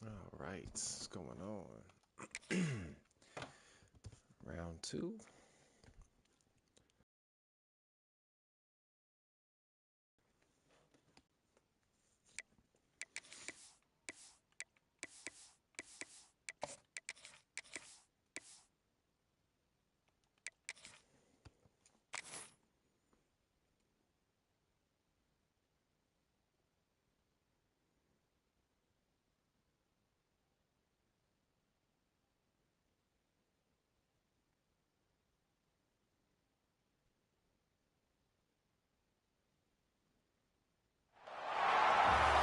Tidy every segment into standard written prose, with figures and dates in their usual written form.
All right, what's going on? Round two.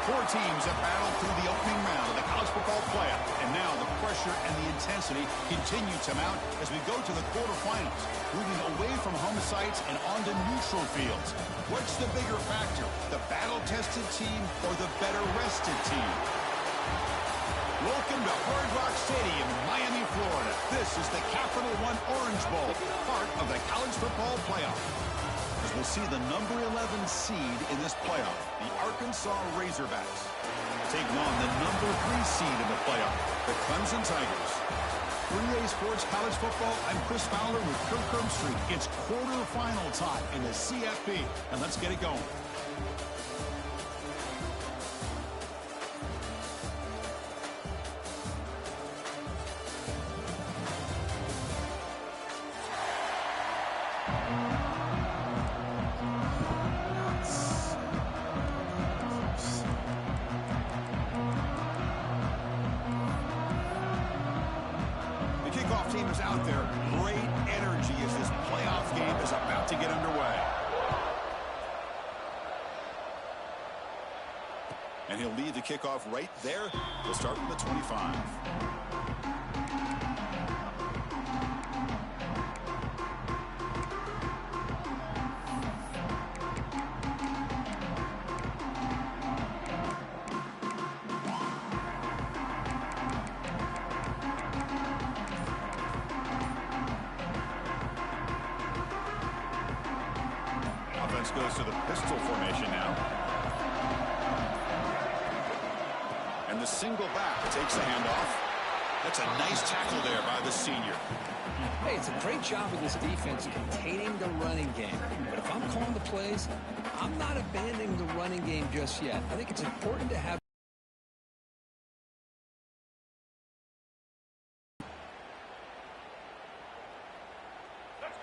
Four teams have battled through the opening round of the college football playoff, and now the pressure and the intensity continue to mount as we go to the quarterfinals, moving away from home sites and onto neutral fields. What's the bigger factor, the battle-tested team or the better-rested team? Welcome to Hard Rock Stadium in Miami, Florida. This is the Capital One Orange Bowl, part of the college football playoff. As we'll see the number 11 seed in this playoff, the Arkansas Razorbacks, taking on the number 3 seed in the playoff, the Clemson Tigers. 3A Sports College Football, I'm Chris Fowler with Kirk Herbstreit. It's quarterfinal time in the CFB, and let's get it going. Team is out there. Great energy as this playoff game is about to get underway. And he'll lead the kickoff right there. He'll start from the 25. Goes to the pistol formation now. And the single back takes the handoff. That's a nice tackle there by the senior. Hey, it's a great job of this defense containing the running game. But if I'm calling the plays, I'm not abandoning the running game just yet. I think it's important to have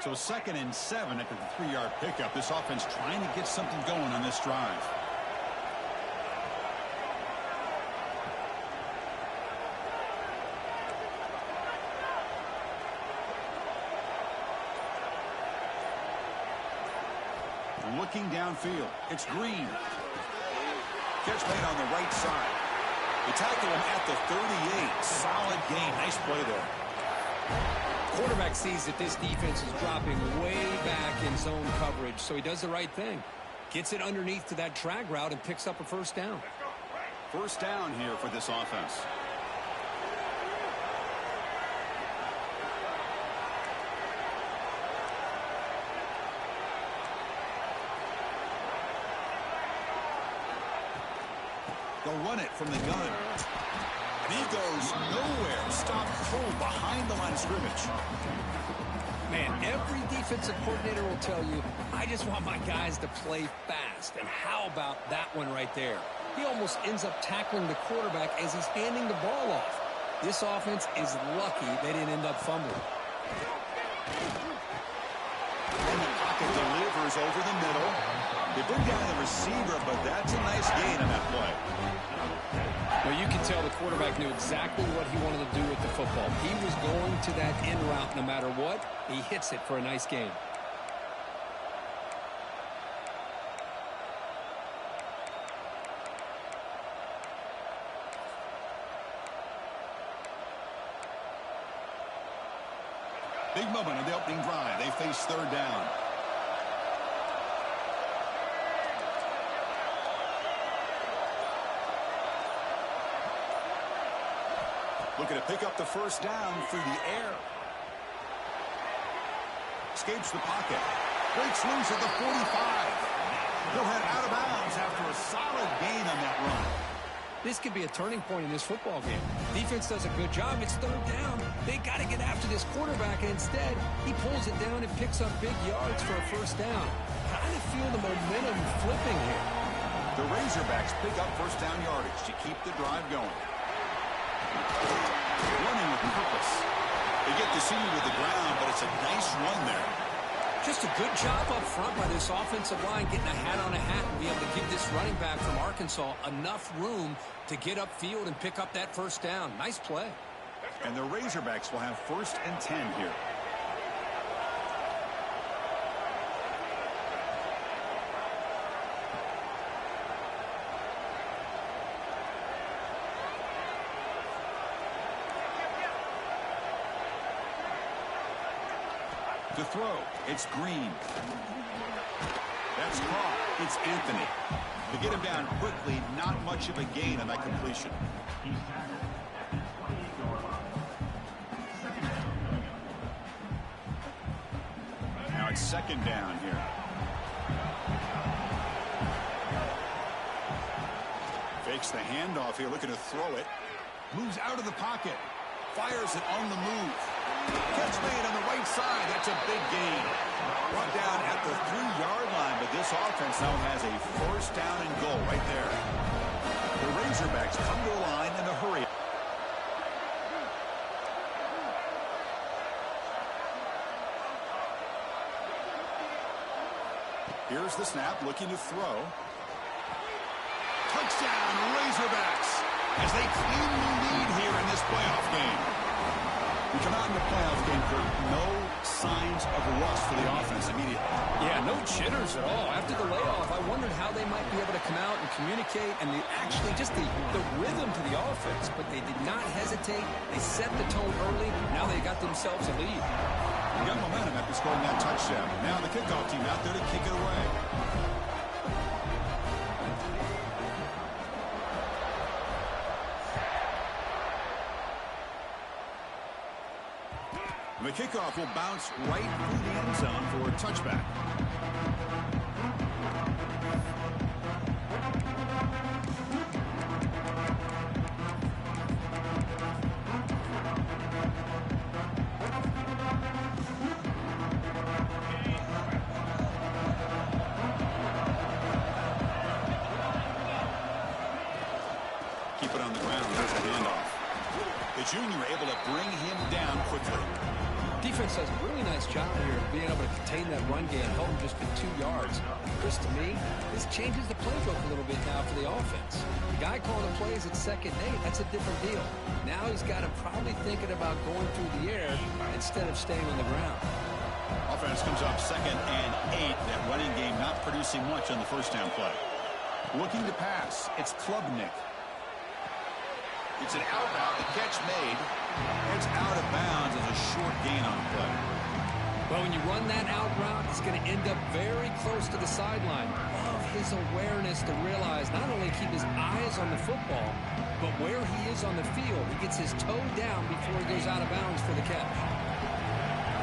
So 2nd and 7 after the 3-yard pickup. This offense trying to get something going on this drive. Looking downfield. It's Green. Catch made on the right side. They tackle him at the 38. Solid gain. Nice play there. Quarterback sees that this defense is dropping way back in zone coverage, so he does the right thing. Gets it underneath to that drag route and picks up a first down. First down here for this offense. They'll run it from the gun. And he goes nowhere. Stopped cold behind the line of scrimmage. Man, every defensive coordinator will tell you, I just want my guys to play fast. And how about that one right there? He almost ends up tackling the quarterback as he's handing the ball off. This offense is lucky they didn't end up fumbling. And the pocket delivers over the middle. They bring down the receiver, but that's a nice gain on that play. Well, you can tell the quarterback knew exactly what he wanted to do with the football. He was going to that in route no matter what. He hits it for a nice gain. Big moment in the opening drive. They face 3rd down. Looking to pick up the first down through the air. Escapes the pocket. Breaks loose at the 45. He'll head out of bounds after a solid gain on that run. This could be a turning point in this football game. Defense does a good job. It's third down. They got to get after this quarterback, and instead, he pulls it down and picks up big yards for a first down. Kind of feel the momentum flipping here. The Razorbacks pick up first down yardage to keep the drive going. Running with purpose. They get the senior to the ground, but it's a nice run there. Just a good job up front by this offensive line, getting a hat on a hat and be able to give this running back from Arkansas enough room to get upfield and pick up that first down. Nice play. And the Razorbacks will have 1st and 10 here. To throw, it's Green. That's caught. It's Anthony. To get him down quickly, not much of a gain on that completion. Now it's 2nd down here. Fakes the handoff here, looking to throw it. Moves out of the pocket. Fires it on the move. Catch made on the right side. That's a big gain. Brought down at the 3-yard line, but this offense now has a 1st down and goal right there. The Razorbacks come to the line in a hurry. Here's the snap, looking to throw. Touchdown, Razorbacks, as they claim the lead here in this playoff game. We come out in the playoff game for no signs of rust for the offense immediately. Yeah, no jitters at all. After the layoff, I wondered how they might be able to come out and communicate and actually just the rhythm to the offense. But they did not hesitate. They set the tone early. Now they got themselves a lead. They got momentum after scoring that touchdown. Now the kickoff team out there to kick it away. The kickoff will bounce right through the end zone for a touchback. Keep it on the ground. There's the handoff. The junior able to bring him down quickly. Defense does a really nice job here of being able to contain that run game, held him just for 2 yards. Chris, to me, this changes the playbook a little bit now for the offense. The guy calling the plays at 2nd and 8, that's a different deal. Now he's got him probably thinking about going through the air instead of staying on the ground. Offense comes up 2nd and 8. That running game not producing much on the first down play. Looking to pass. It's Klubnik. It's an out route. The catch made. It's out of bounds as a short gain on the play. Well, when you run that out route, it's going to end up very close to the sideline. Love his awareness to realize not only keep his eyes on the football, but where he is on the field. He gets his toe down before he goes out of bounds for the catch.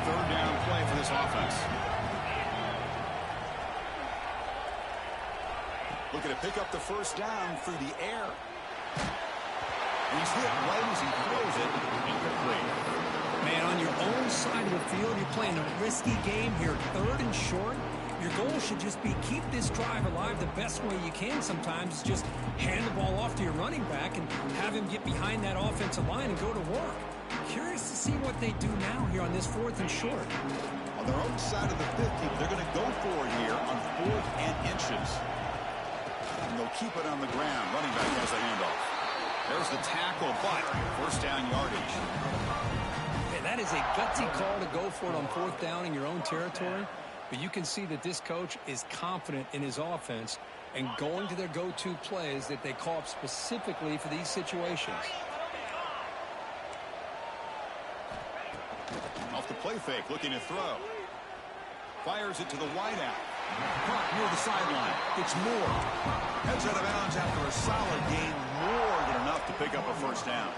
3rd down play for this offense. Looking to pick up the first down through the air. He's hit right as he throws it, incomplete. Man, on your own side of the field, you're playing a risky game here, 3rd and short. Your goal should just be keep this drive alive the best way you can sometimes. Is just hand the ball off to your running back and have him get behind that offensive line and go to work. Curious to see what they do now here on this 4th and short. On their own side of the 50, they're going to go for it here on 4th and inches. And they'll keep it on the ground. Running back has the handoff. There's the tackle, but first down yardage. Hey, that is a gutsy call to go for it on 4th down in your own territory. But you can see that this coach is confident in his offense and going to their go-to plays that they call up specifically for these situations. Off the play fake, looking to throw. Fires it to the wideout. Caught near the sideline. It's Moore. Heads out of bounds after a solid gain. More than enough to pick up a first down.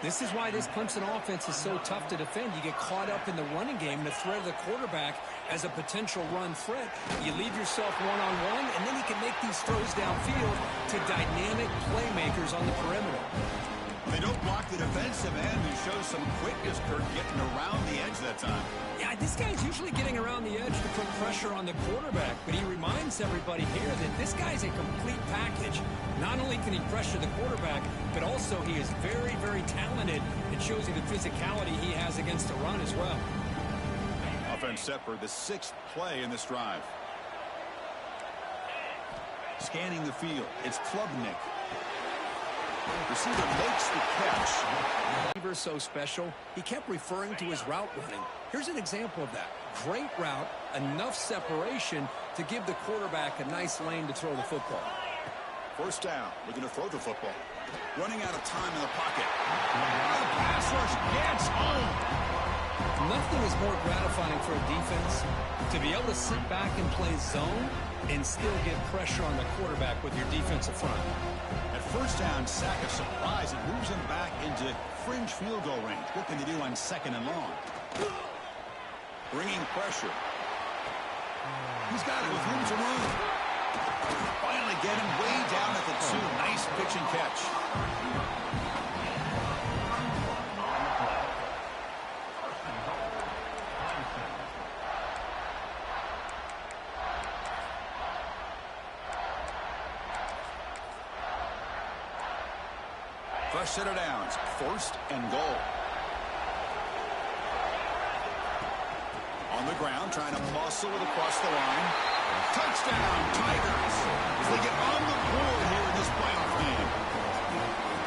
This is why this Clemson offense is so tough to defend. You get caught up in the running game, the threat of the quarterback as a potential run threat. You leave yourself one-on-one, and then you can make these throws downfield to dynamic playmakers on the perimeter. They don't block the defensive end and show some quickness, Kurt, getting around the edge that time. Yeah, this guy's usually getting around the edge to put pressure on the quarterback, but he reminds everybody here that this guy's a complete package. Not only can he pressure the quarterback, but also he is very, very talented. It shows you the physicality he has against the run as well. Offense set for the 6th play in this drive. Scanning the field, it's Klubnik. Receiver makes the catch. Receiver so special, he kept referring to his route running. Here's an example of that. Great route, enough separation to give the quarterback a nice lane to throw the football. First down, looking to throw the football. Running out of time in the pocket. The pass rush gets home. Nothing is more gratifying for a defense to be able to sit back and play zone and still get pressure on the quarterback with your defensive front. At first down, sack a surprise and moves him back into fringe field goal range. What can they do on 2nd and long? Bringing pressure. He's got it with room to run. Finally get him way down at the 2. Nice pitch and catch. Fresh set of downs. 1st and goal. On the ground, trying to muscle it across the line. Touchdown, Tigers, as they get on the board here in this playoff game.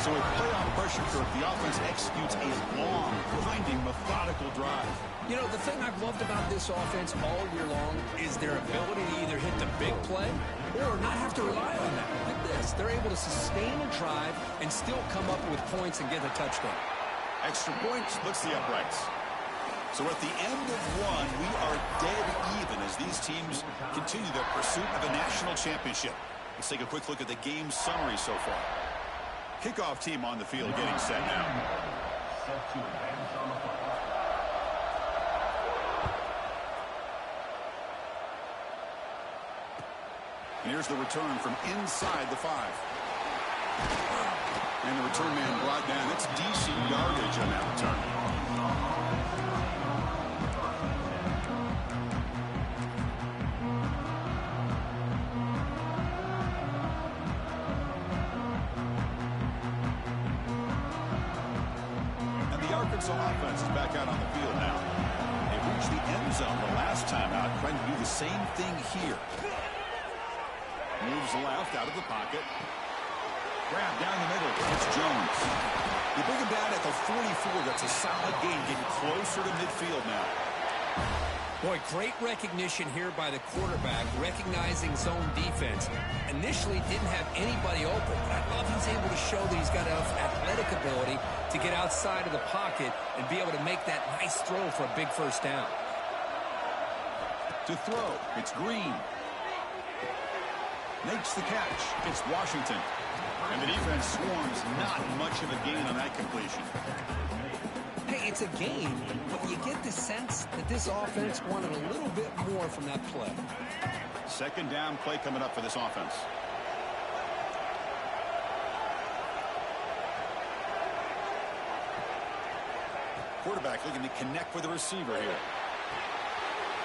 So with playoff pressure, Kirk, the offense executes a long, grinding, methodical drive. You know, the thing I've loved about this offense all year long is their ability to either hit the big play or not have to rely on that. Like this, they're able to sustain a drive and still come up with points and get a touchdown. Extra point splits the uprights. So at the end of one, we are dead even as these teams continue their pursuit of a national championship. Let's take a quick look at the game summary so far. Kickoff team on the field getting set now. And here's the return from inside the 5. And the return man brought down. It's DC yardage on that return. And the Arkansas offense is back out on the field now. They reached the end zone the last time out, trying to do the same thing here. Moves left out of the pocket. Grab down the middle. It's Jones. They bring him down at the 44. That's a solid gain, getting closer to midfield now. Boy, great recognition here by the quarterback, recognizing zone defense. Initially didn't have anybody open, but I love he's able to show that he's got enough athletic ability to get outside of the pocket and be able to make that nice throw for a big first down. To throw, it's Green. Makes the catch. It's Washington. And the defense swarms. Not much of a gain on that completion. Hey, it's a gain, but you get the sense that this offense wanted a little bit more from that play. 2nd down play coming up for this offense. Quarterback looking to connect with the receiver here.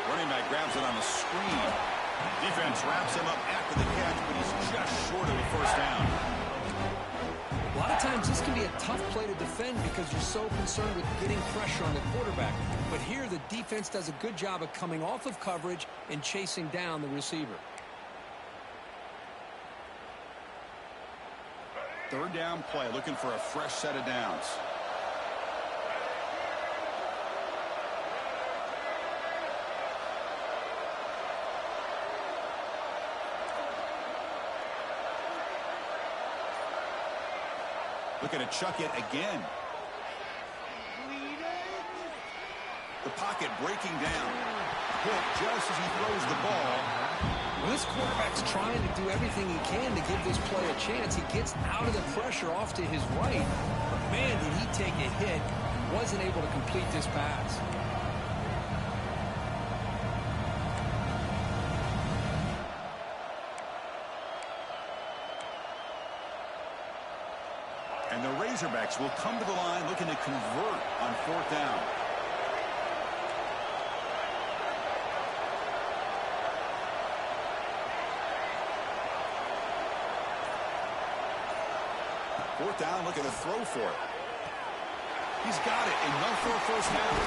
Running back grabs it on the screen. Defense wraps him up after the catch, but he's just short of the first down. A lot of times this can be a tough play to defend because you're so concerned with getting pressure on the quarterback. But here the defense does a good job of coming off of coverage and chasing down the receiver. 3rd down play, looking for a fresh set of downs. Looking to chuck it again. The pocket breaking down. Hit just as he throws the ball. Well, this quarterback's trying to do everything he can to give this play a chance. He gets out of the pressure off to his right. But, man, did he take a hit. Wasn't able to complete this pass. And the Razorbacks will come to the line looking to convert on 4th down. Fourth down, looking to throw for it. He's got it, enough for a first down.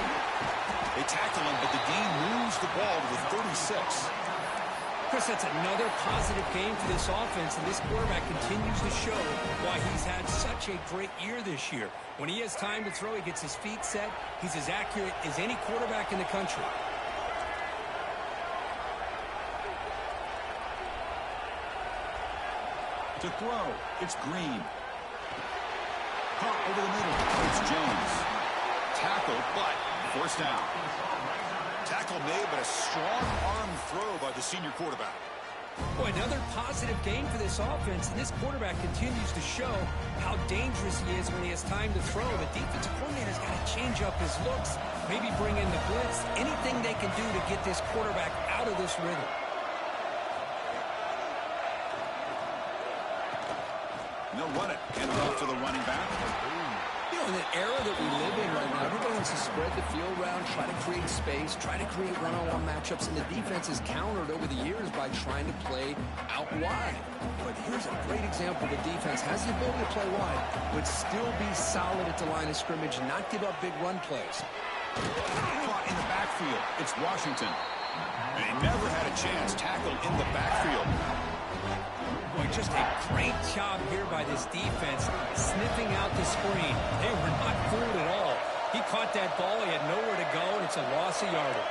They tackle him, but the gain moves the ball to the 36. Chris, that's another positive game for this offense, and this quarterback continues to show why he's had such a great year this year. When he has time to throw, he gets his feet set. He's as accurate as any quarterback in the country. To throw, it's Green. Caught over the middle. It's Jones. Tackled, but forced down. Tackle made, but a strong arm throw by the senior quarterback. Boy, another positive game for this offense, and this quarterback continues to show how dangerous he is when he has time to throw. The defensive coordinator's got to change up his looks, maybe bring in the blitz, anything they can do to get this quarterback out of this rhythm. And they'll run it. Hand it off to the running back. You know, in the era that we live in right now, everybody wants to spread the field around, try to create space, try to create run-on-one matchups, and the defense has countered over the years by trying to play out wide. But here's a great example. The defense has the ability to play wide, but still be solid at the line of scrimmage, not give up big run plays. Caught in the backfield. It's Washington. And he never had a chance tackled in the backfield. Boy, just a great job here by this defense, sniffing out the screen. They were not fooled at all. He caught that ball, he had nowhere to go, and it's a loss of yardage.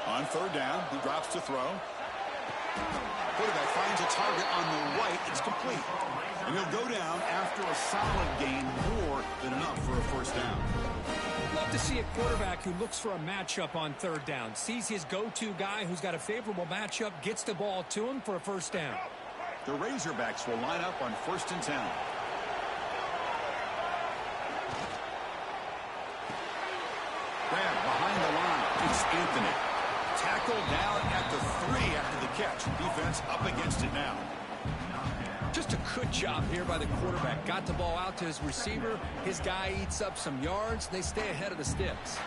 On 3rd down, he drops to throw. Quarterback finds a target on the right. It's complete. And he'll go down after a solid gain, more than enough for a first down. Love to see a quarterback who looks for a matchup on 3rd down, sees his go-to guy who's got a favorable matchup, gets the ball to him for a first down. The Razorbacks will line up on 1st and 10. Grab behind the line. It's Anthony. Tackle down at the 3 after the catch. Defense up against it now. Just a good job here by the quarterback. Got the ball out to his receiver. His guy eats up some yards. They stay ahead of the sticks.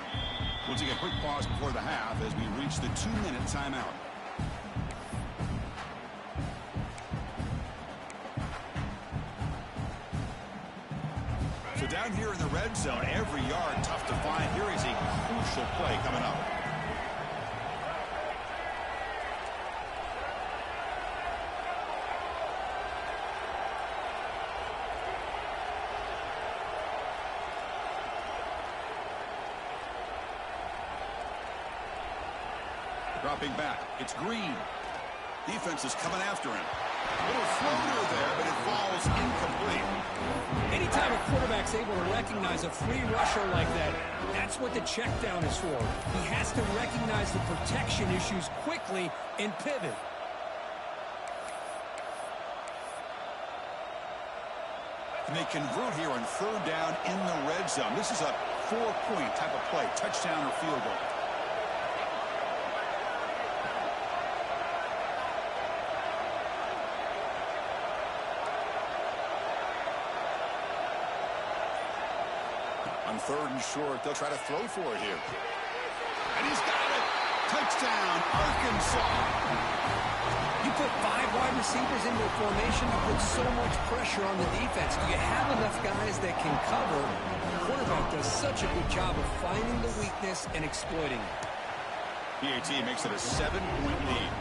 We'll take a quick pause before the half as we reach the 2-minute timeout. So down here in the red zone, every yard tough to find. Here is a crucial play coming up. Dropping back, it's Green. Defense is coming after him. Little floater there, but it falls incomplete. Anytime a quarterback's able to recognize a free rusher like that, that's what the check down is for. He has to recognize the protection issues quickly and pivot. And they convert here on 3rd down in the red zone. This is a 4-point type of play, touchdown or field goal. On 3rd and short, they'll try to throw for it here. And he's got it. Touchdown, Arkansas. You put 5 wide receivers into a formation, you put so much pressure on the defense. Do you have enough guys that can cover? The quarterback does such a good job of finding the weakness and exploiting it. PAT makes it a 7-point lead.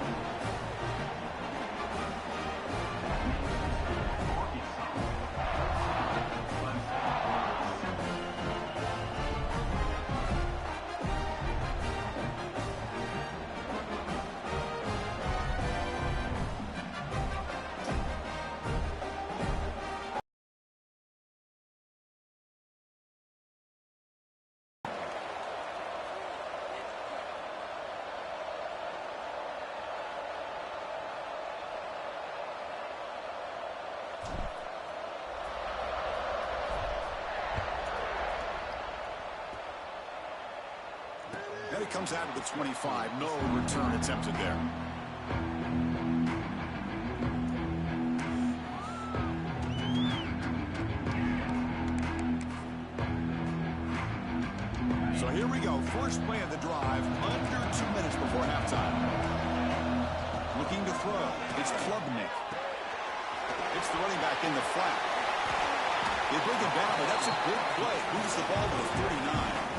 comes out of the 25. No return attempted there. So here we go. First play of the drive, under 2 minutes before halftime. Looking to throw. It's Klubnik. It's the running back in the flat. They bring it down, but that's a good play. Moves the ball to the 49.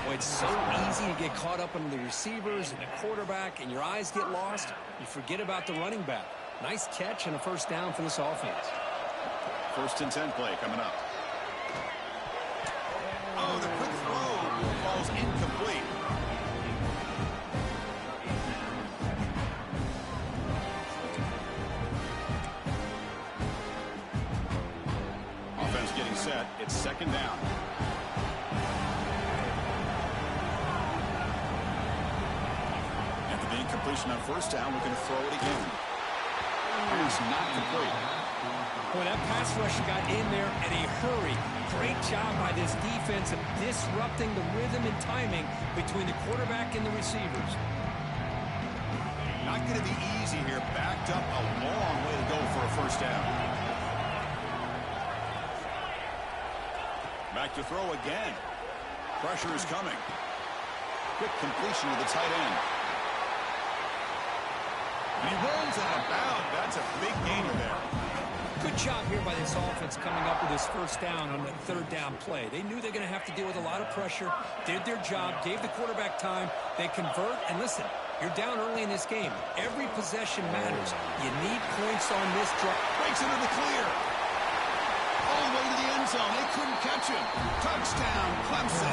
Well, it's so easy to get caught up on the receivers and the quarterback, and your eyes get lost. You forget about the running back. Nice catch and a first down for this offense. First and 10 play coming up. Oh, the quick throw falls incomplete. Offense getting set. It's second down. After the incompletion on first down, we're going to throw it again. It's not complete. Boy, that pass rush got in there in a hurry. Great job by this defense of disrupting the rhythm and timing between the quarterback and the receivers. Not going to be easy here. Backed up a long way to go for a first down. Back to throw again. Pressure is coming. Quick completion to the tight end. And he runs out of bounds. That's a big gainer there. Good job here by this offense coming up with this first down on the third down play. They knew they're going to have to deal with a lot of pressure, did their job, gave the quarterback time. They convert, and listen, you're down early in this game. Every possession matters. You need points on this drive. Breaks into the clear. All the way to the end zone. They couldn't catch him. Touchdown, Clemson.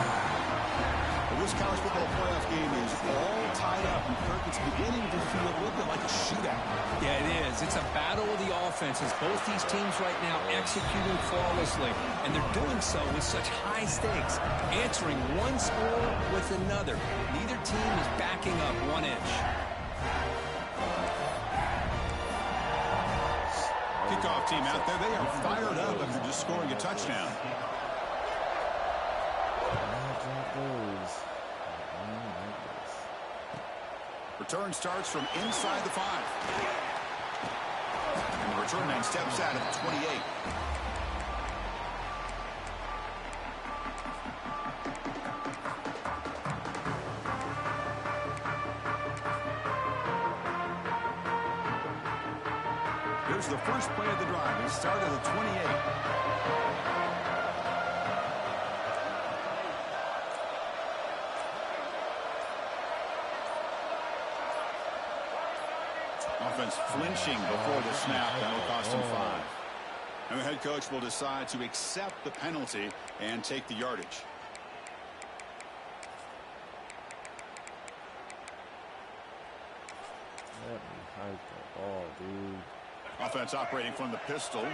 Well, this college football playoff game is all tied up, and Kirk, it's beginning to feel a little bit like a shootout. Yeah, it is. It's a battle of the offenses. Both these teams right now executing flawlessly, and they're doing so with such high stakes, answering one score with another. Neither team is backing up 1 inch. Kickoff team out there, they are fired up after just scoring a touchdown. Return starts from inside the 5. And the return man steps out at the 28. Here's the first play of the drive. It started at the 28. Offense flinching before the snap. That will cost him 5. And the head coach will decide to accept the penalty and take the yardage. Let me hike the ball, dude. Offense operating from the pistol.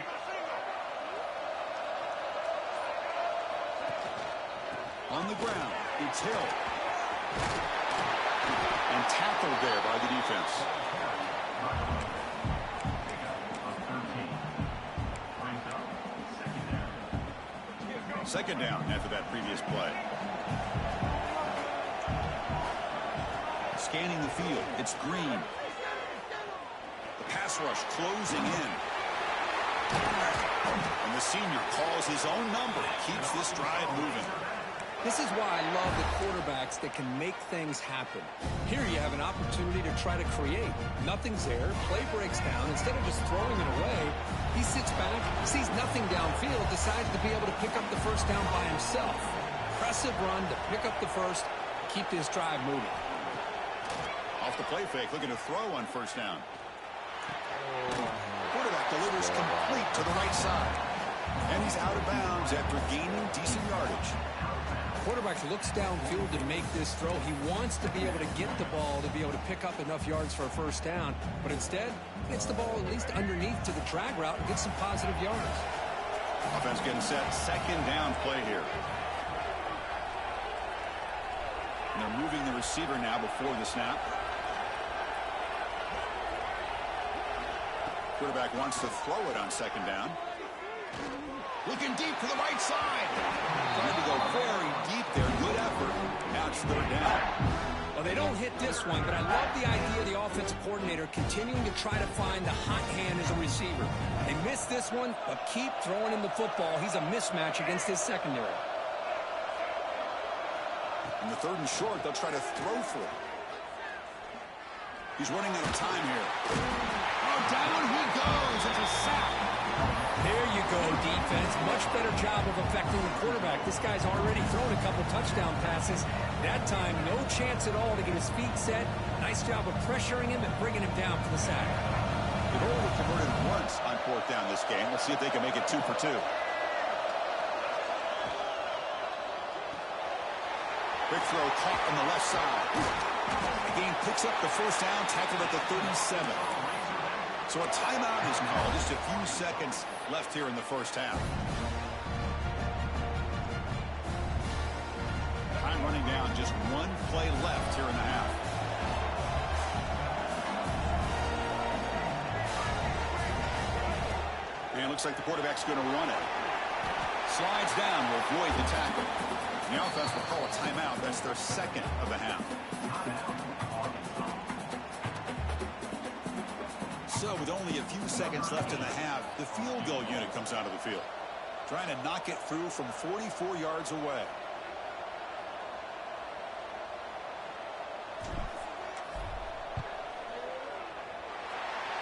On the ground, it's Hill. And tackled there by the defense. Second down after that previous play. Scanning the field, it's Green. The pass rush closing in. And the senior calls his own number, keeps this drive moving. This is why I love the quarterbacks that can make things happen. Here you have an opportunity to try to create. Nothing's there. Play breaks down. Instead of just throwing it away, he sits back, sees nothing downfield, decides to be able to pick up the first down by himself. Impressive run to pick up the first, keep this drive moving. Off the play fake, looking to throw on first down. Quarterback delivers complete to the right side. And he's out of bounds after gaining decent yardage. Quarterback looks downfield to make this throw. He wants to be able to get the ball to be able to pick up enough yards for a first down, but instead gets the ball at least underneath to the drag route and gets some positive yards. Offense getting set. Second down play here. And they're moving the receiver now before the snap. Quarterback wants to throw it on second down. Looking deep to the right side. Trying to go very deep there. Good effort. Now it's third down. Well, they don't hit this one, but I love the idea of the offensive coordinator continuing to try to find the hot hand as a receiver. They missed this one, but keep throwing him the football. He's a mismatch against his secondary. In the third and short, they'll try to throw for it. He's running out of time here. Oh, down he goes. It's a sack. There you go, defense. Much better job of affecting the quarterback. This guy's already thrown a couple touchdown passes. That time, no chance at all to get his feet set. Nice job of pressuring him and bringing him down for the sack. They've only converted once on fourth down this game. Let's see if they can make it 2 for 2. Big throw caught on the left side. The game picks up the first down, tackled at the 37. So a timeout is called. Just a few seconds left here in the first half. Time running down. Just one play left here in the half. And it looks like the quarterback's going to run it. Slides down to avoid the tackle. The offense will call a timeout. That's their second of the half. So with only a few seconds left in the half, the field goal unit comes out of the field. Trying to knock it through from 44 yards away.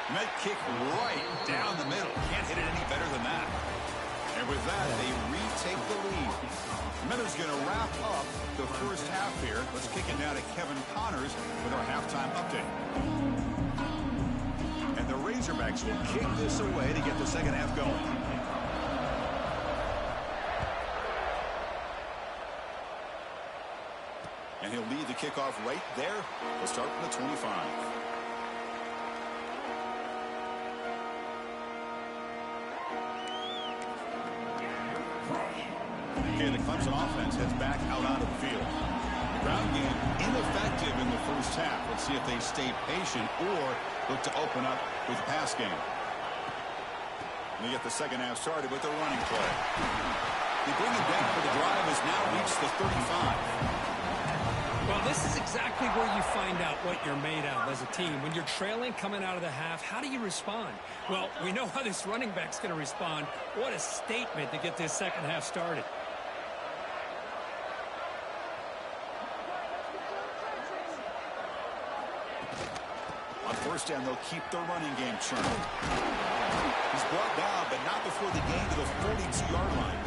And that kick right down the middle. Can't hit it any better than that. And with that, they retake the lead. Minutes going to wrap up the first half here. Let's kick it now to Kevin Connors with our halftime update. And the Razorbacks will kick this away to get the second half going. And he'll lead the kickoff right there. We'll start from the 25. Okay, the Clemson offense heads back out onto the field. The ground game ineffective in the first half. Let's see if they stay patient or look to open up with the pass game. And they get the second half started with the running play. They bring it back for the drive has now reached the 35. Well, this is exactly where you find out what you're made of as a team. When you're trailing coming out of the half, how do you respond? Well, we know how this running back's going to respond. What a statement to get this second half started. On first down, they'll keep the running game churning. He's brought down, but not before the gain to the 42-yard line.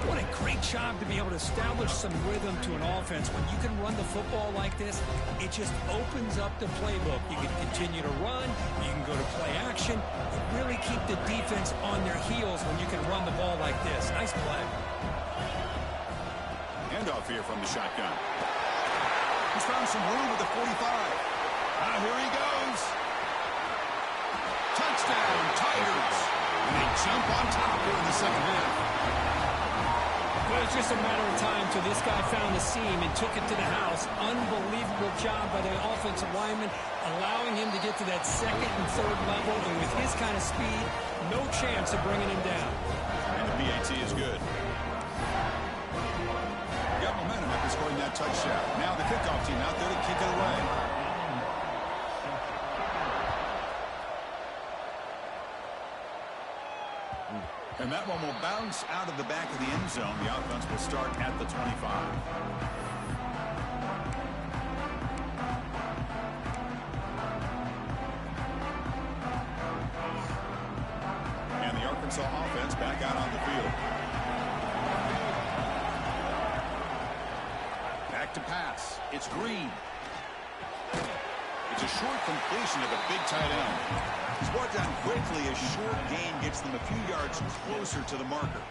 What a great job to be able to establish some rhythm to an offense. When you can run the football like this, it just opens up the playbook. You can continue to run. You can go to play action. You really keep the defense on their heels when you can run the ball like this. Nice play. Handoff here from the shotgun. He's found some room with the 45. Here he goes. Touchdown, Tigers. And they jump on top here in the second half. Well, it's just a matter of time till this guy found the seam and took it to the house. Unbelievable job by the offensive lineman, allowing him to get to that second and third level. And with his kind of speed, no chance of bringing him down. And the PAT is good. Got momentum after scoring that touchdown. Now the kickoff team out there to kick it away. And that one will bounce out of the back of the end zone. The offense will start at the 25. And the Arkansas offense back out on the field. Back to pass. It's Green. It's a short completion of a big tight end. He's brought down quickly. A short gain gets them a few yards closer to the marker.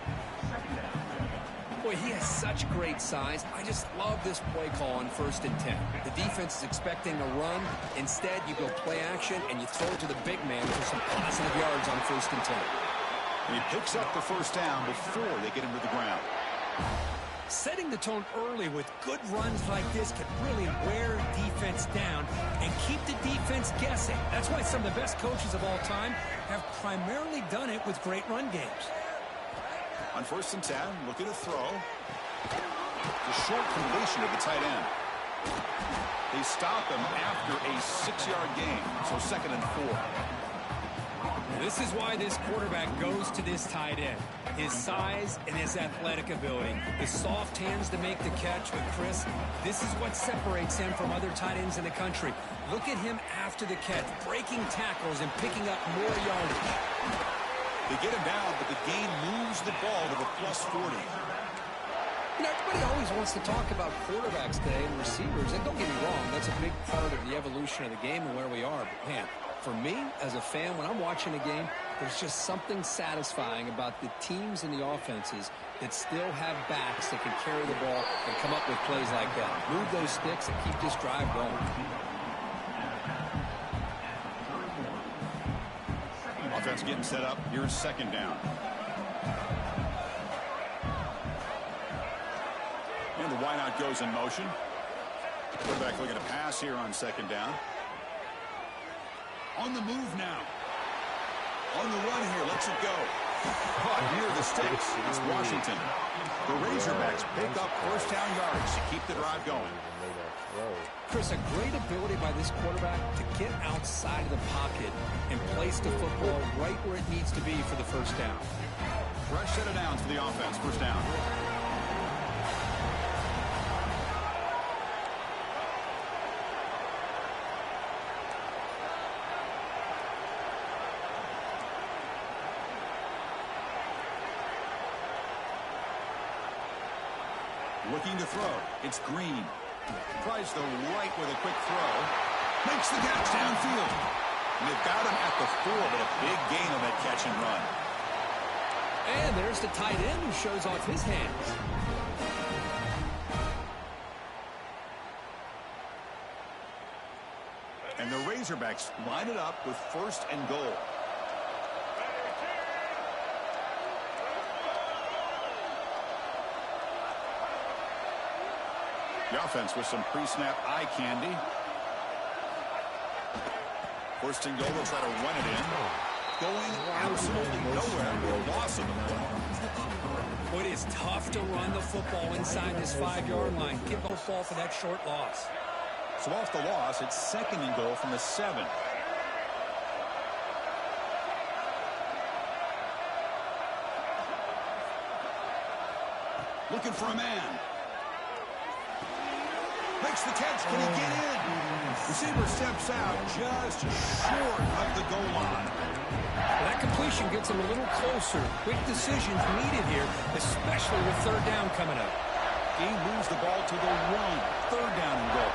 Boy, he has such great size. I just love this play call on 1st and 10. The defense is expecting a run. Instead, you go play action, and you throw it to the big man for some positive yards on 1st and 10. And he picks up the first down before they get him to the ground. Setting the tone early with good runs like this can really wear defense down and keep the defense guessing. That's why some of the best coaches of all time have primarily done it with great run games. On 1st and 10, looking to throw. The short completion of the tight end. They stop him after a 6-yard gain, so 2nd and 4. This is why this quarterback goes to this tight end. His size and his athletic ability. The soft hands to make the catch. But, Chris, this is what separates him from other tight ends in the country. Look at him after the catch, breaking tackles and picking up more yardage. They get him down, but the gain moves the ball to the +40. You know, everybody always wants to talk about quarterbacks today and receivers. And don't get me wrong, that's a big part of the evolution of the game and where we are. But, man, for me, as a fan, when I'm watching a game, there's just something satisfying about the teams and the offenses that still have backs that can carry the ball and come up with plays like that. Move those sticks and keep this drive going. Offense getting set up. Here's 2nd down. And the wideout goes in motion. Quarterback looking to pass here on 2nd down. On the move now. On the run here. Lets it go. Caught near the sticks. It's Washington. The Razorbacks pick up 1st down yards to keep the drive going. Chris, a great ability by this quarterback to get outside of the pocket and place the football right where it needs to be for the 1st down. Fresh set of downs for the offense. 1st down. Looking to throw. It's Green. Tries the right with a quick throw. Makes the catch downfield. And they've got him at the 4, but a big gain on that catch and run. And there's the tight end who shows off his hands. And the Razorbacks line it up with 1st and goal. The offense with some pre-snap eye candy. 1st and goal, they'll try to run it in. Going absolutely nowhere. A loss of the ball. It is tough to run the football inside this 5-yard line. Give the ball for that short loss. So off the loss, it's 2nd and goal from the 7. Looking for a man. Makes the catch. Can he get in? Receiver steps out just short of the goal line. That completion gets him a little closer. Quick decisions needed here, especially with 3rd down coming up. He moves the ball to the 1. 3rd down and goal.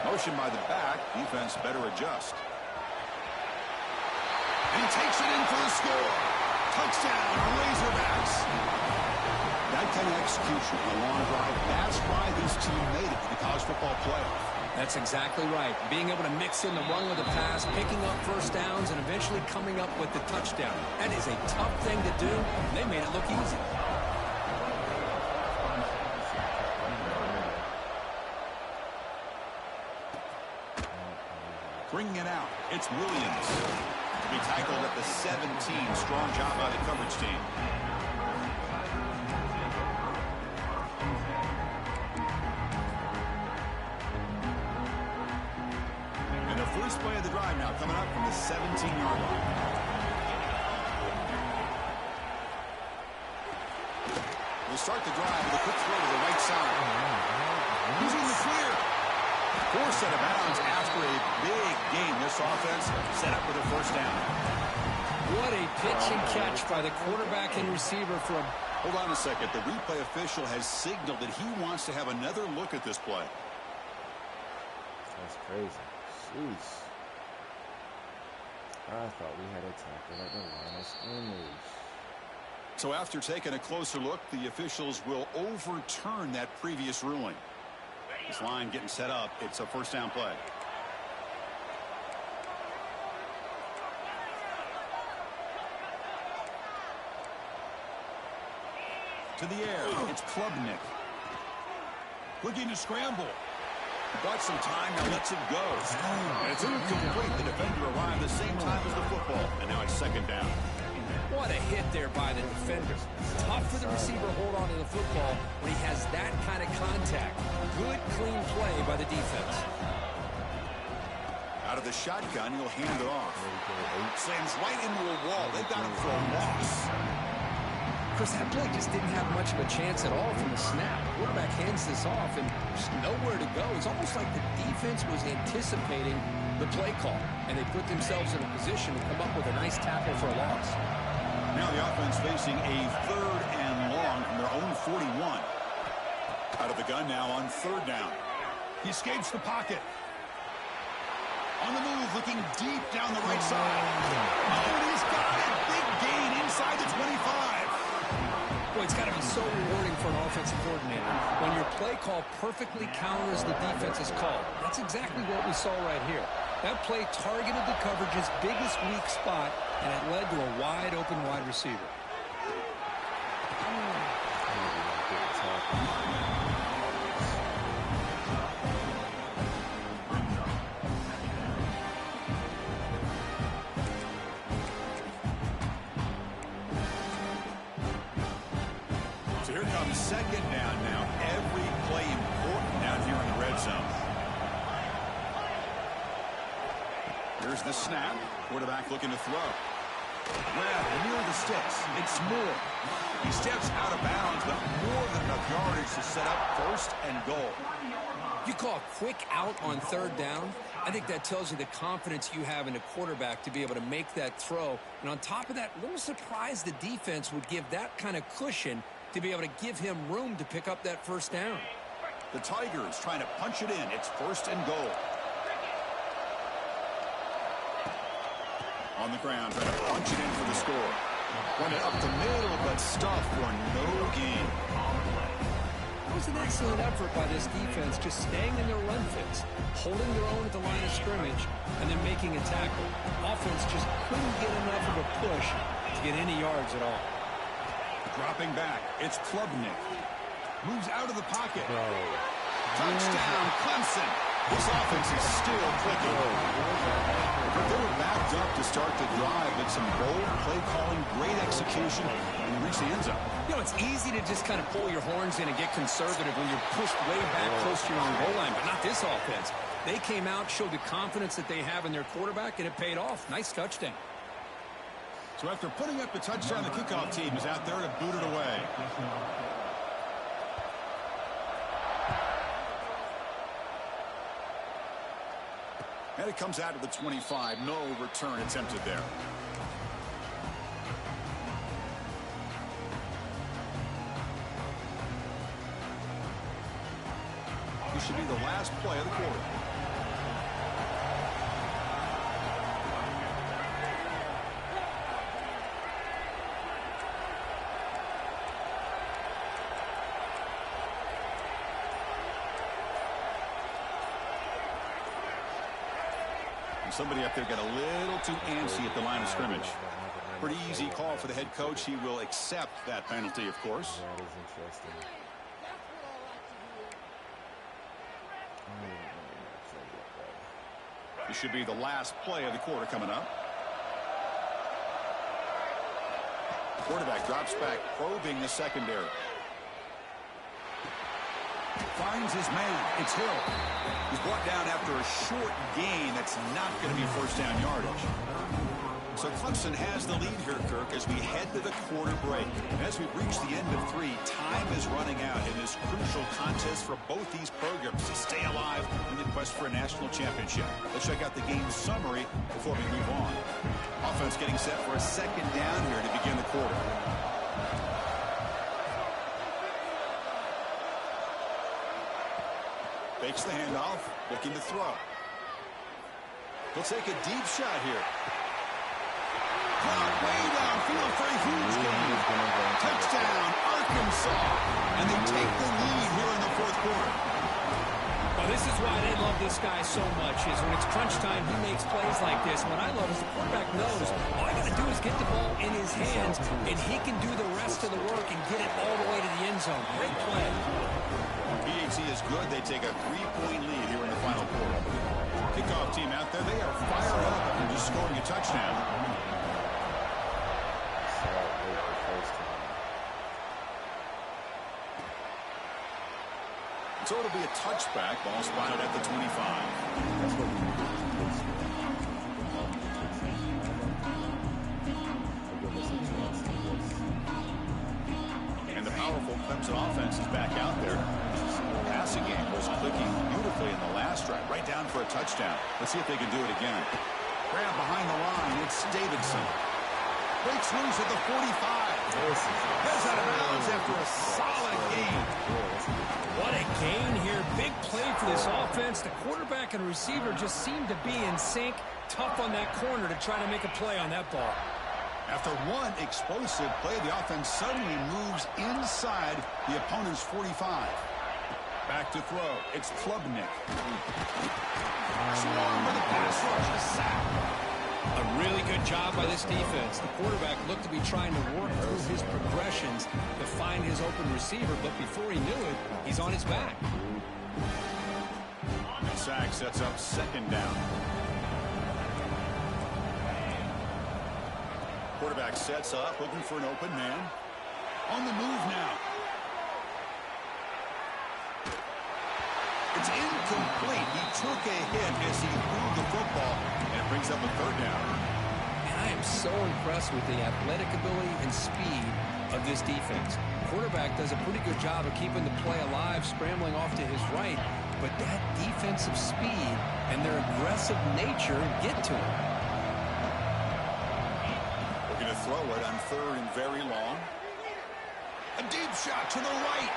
Motion by the back. Defense better adjust. And he takes it in for the score. Touchdown, Razorbacks. That kind of execution on a long drive, that's why this team made it to the college football playoff. That's exactly right. Being able to mix in the run with the pass, picking up 1st downs, and eventually coming up with the touchdown. That is a tough thing to do, and they made it look easy. Bringing it out, it's Williams. To be tackled at the 17. Strong job by the coverage team. And the first play of the drive now coming up from the 17-yard line. We'll start the drive with a quick throw to the right side. He's in the clear. 4 set of bounds after a big game. This offense set up with a 1st down. What a pitch and catch by the quarterback and receiver for a... Hold on a second. The replay official has signaled that he wants to have another look at this play. That's crazy. Jeez. I thought we had a tackle at the line of scrimmage. So after taking a closer look, the officials will overturn that previous ruling. This line getting set up. It's a 1st down play. To the air. It's Klubnik. Looking to scramble. Bought some time, now lets it go. And it's incomplete. The defender arrived the same time as the football. And now it's second down. What a hit there by the defender. Tough for the receiver to hold on to the football when he has that kind of contact. Good, clean play by the defense. Out of the shotgun, he'll hand it off. Slams right into a wall. They've got him for a loss. Chris, that play just didn't have much of a chance at all from the snap. Quarterback hands this off, and there's nowhere to go. It's almost like the defense was anticipating the play call, and they put themselves in a position to come up with a nice tackle for a loss. Now the offense facing a 3rd and long from their own 41. Out of the gun now on 3rd down. He escapes the pocket. On the move, looking deep down the right side. Oh, he's got it. Big gain inside the 25. Boy, it's got to be so rewarding for an offensive coordinator when your play call perfectly counters the defense's call. That's exactly what we saw right here. That play targeted the coverage's biggest weak spot, and it led to a wide-open wide receiver. So here comes second down now. Every play important down here in the red zone. Here's the snap. Quarterback looking to throw. Well, near the sticks. It's Moore. He steps out of bounds, but more than enough yardage to set up 1st and goal. You call a quick out on 3rd down. I think that tells you the confidence you have in a quarterback to be able to make that throw. And on top of that, a little surprised the defense would give that kind of cushion to be able to give him room to pick up that 1st down. The Tigers trying to punch it in. It's 1st and goal. On the ground, trying to punch it in for the score. Run it up the middle, but stuffed for no gain. That was an excellent effort by this defense, just staying in their run fits, holding their own at the line of scrimmage, and then making a tackle. Offense just couldn't get enough of a push to get any yards at all. Dropping back, it's Klubnik. Moves out of the pocket. Touchdown, Clemson. This offense is still clicking. They were backed up to start the drive, but some bold play calling, great execution, and reach the end zone. You know, it's easy to just kind of pull your horns in and get conservative when you're pushed way back close to your own goal line, but not this offense. They came out, showed the confidence that they have in their quarterback, and it paid off. Nice touchdown. So after putting up the touchdown, the kickoff team is out there to boot it away. And it comes out of the 25. No return attempted there. This should be the last play of the quarter. Somebody up there got a little too antsy at the line of scrimmage. Pretty easy call for the head coach. He will accept that penalty, of course. That is interesting. This should be the last play of the quarter coming up. Quarterback drops back, probing the secondary. Finds his man. It's Hill. He's brought down after a short gain. That's not going to be first down yardage. So Clemson has the lead here, Kirk, as we head to the quarter break. And as we reach the end of 3, time is running out in this crucial contest for both these programs to stay alive in the quest for a national championship. Let's check out the game summary before we move on. Offense getting set for a second down here to begin the quarter. Fakes the handoff, looking to throw. He'll take a deep shot here. Caught way downfield for a huge gain. Touchdown, Arkansas. And they take the lead here in the fourth quarter. Well, Oh, this is why they love this guy so much, is when it's crunch time, he makes plays like this. What I love is the quarterback knows all I got to do is get the ball in his hands, and he can do the rest of the work and get it all the way to the end zone. Great play. PHC is good. They take a 3-point lead here in the final quarter. Kickoff team out there, they are fired up after just scoring a touchdown. So it'll be a touchback. Ball spotted at the 25. That's what we need to And the powerful Clemson offense is back out there. The passing game was clicking beautifully in the last drive. Right down for a touchdown. Let's see if they can do it again. Grab behind the line. It's Davidson. Breaks loose at the 45. Heads out of bounds after a solid gain. What a gain here. Big play for this offense. The quarterback and receiver just seem to be in sync. Tough on that corner to try to make a play on that ball. After one explosive play, the offense suddenly moves inside the opponent's 45. Back to throw. It's Klubnik. Swarm with a pass rush. A sack. A really good job by this defense. The quarterback looked to be trying to work through his progressions to find his open receiver, but before he knew it, he's on his back. And sack sets up second down. Quarterback sets up, looking for an open man. On the move now. It's incomplete. He took a hit as he threw the football, and it brings up a third down. And I am so impressed with the athletic ability and speed of this defense. Quarterback does a pretty good job of keeping the play alive, scrambling off to his right, but that defensive speed and their aggressive nature get to him. We're going to throw it on third and very long. A deep shot to the right.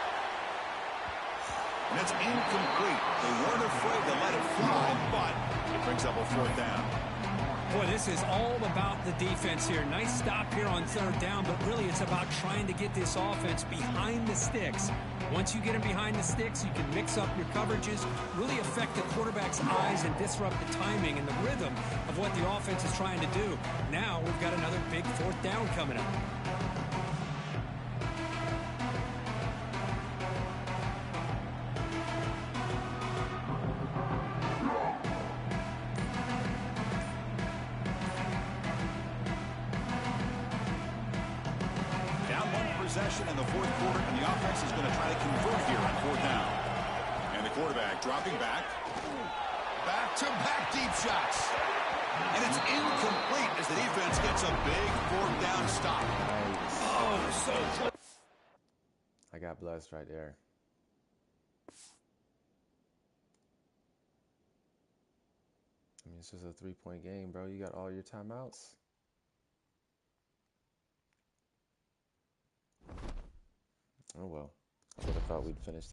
And it's incomplete. They weren't afraid to let it fly, but it brings up a fourth down. Boy, this is all about the defense here. Nice stop here on third down, but really it's about trying to get this offense behind the sticks. Once you get them behind the sticks, you can mix up your coverages, really affect the quarterback's eyes and disrupt the timing and the rhythm of what the offense is trying to do. Now we've got another big fourth down coming up. In the fourth quarter, and the offense is going to try to convert here on fourth down. And the quarterback dropping back. Back-to-back deep shots. And it's incomplete as the defense gets a big fourth down stop. Oh, so close. I got blessed right there. I mean, it's just a 3-point game, bro. You got all your timeouts. Oh well, I would have thought we'd finish